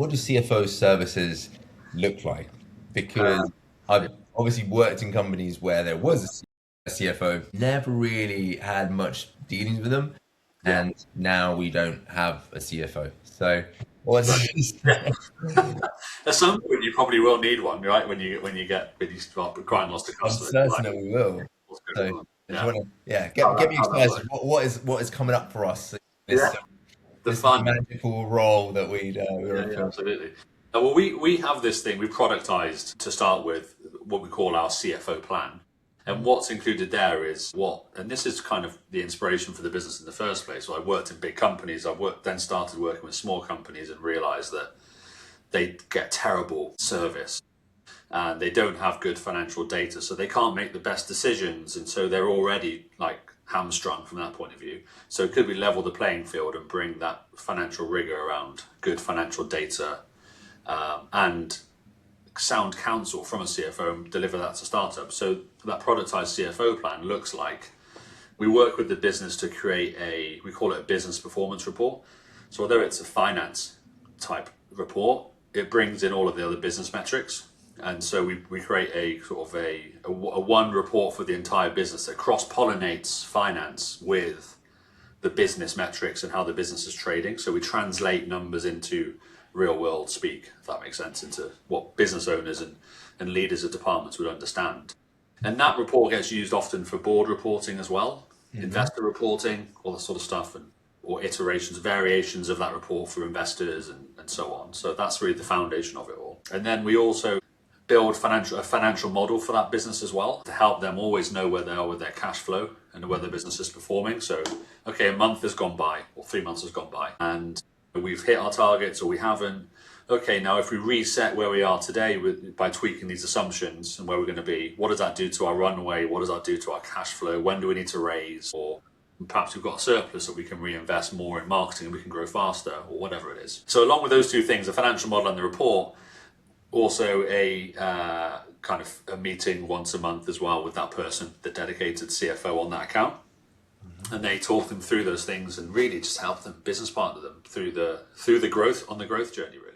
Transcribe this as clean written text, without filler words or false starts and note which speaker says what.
Speaker 1: what do CFO services look like? Because I've obviously worked in companies where there was a CFO, never really had much dealings with them,
Speaker 2: Yeah.
Speaker 1: and now we don't have a CFO. So what's
Speaker 2: Right. At some point, you probably will need one, right? When you start quite lots of
Speaker 1: I'm
Speaker 2: customers, you're like,
Speaker 1: certain that we will.
Speaker 2: what's
Speaker 1: So
Speaker 2: going on?
Speaker 1: I just
Speaker 2: Yeah.
Speaker 1: want to, yeah,
Speaker 2: How
Speaker 1: get
Speaker 2: that
Speaker 1: me
Speaker 2: how that
Speaker 1: excited.
Speaker 2: works.
Speaker 1: What is coming up for us?
Speaker 2: Yeah.
Speaker 1: This
Speaker 2: The
Speaker 1: this
Speaker 2: fun.
Speaker 1: magical role that we were
Speaker 2: Yeah, yeah,
Speaker 1: filled.
Speaker 2: absolutely. Well, we have this thing, we productized to start with what we call our CFO plan. And what's included there is and this is kind of the inspiration for the business in the first place. So I worked in big companies. Then started working with small companies and realized that they get terrible service and they don't have good financial data. So they can't make the best decisions. And so they're already like hamstrung from that point of view. So could we level the playing field and bring that financial rigor around good financial data and sound counsel from a CFO and deliver that to startups? So that productized CFO plan looks like we work with the business to create we call it a business performance report. So although it's a finance type report, it brings in all of the other business metrics. And so we create a sort of a one report for the entire business that cross pollinates finance with the business metrics and how the business is trading. So we translate numbers into real world speak, if that makes sense, into what business owners and leaders of departments would understand. And that report gets used often for board reporting as well,
Speaker 1: Hmm.
Speaker 2: investor reporting, all that sort of stuff, or iterations, variations of that report for investors and so on. So that's really the foundation of it all. And then we also build a financial model for that business as well to help them always know where they are with their cash flow and where the business is performing. So, okay, a month has gone by or 3 months has gone by and we've hit our targets or we haven't. Okay, now if we reset where we are today by tweaking these assumptions and where we're going to be, what does that do to our runway? What does that do to our cash flow? When do we need to raise? Or perhaps we've got a surplus that we can reinvest more in marketing and we can grow faster or whatever it is. So along with those two things, the financial model and the report, also a kind of a meeting once a month as well with that person, the dedicated CFO on that account. And they talk them through those things and really just help them business partner them through the growth on the growth journey really.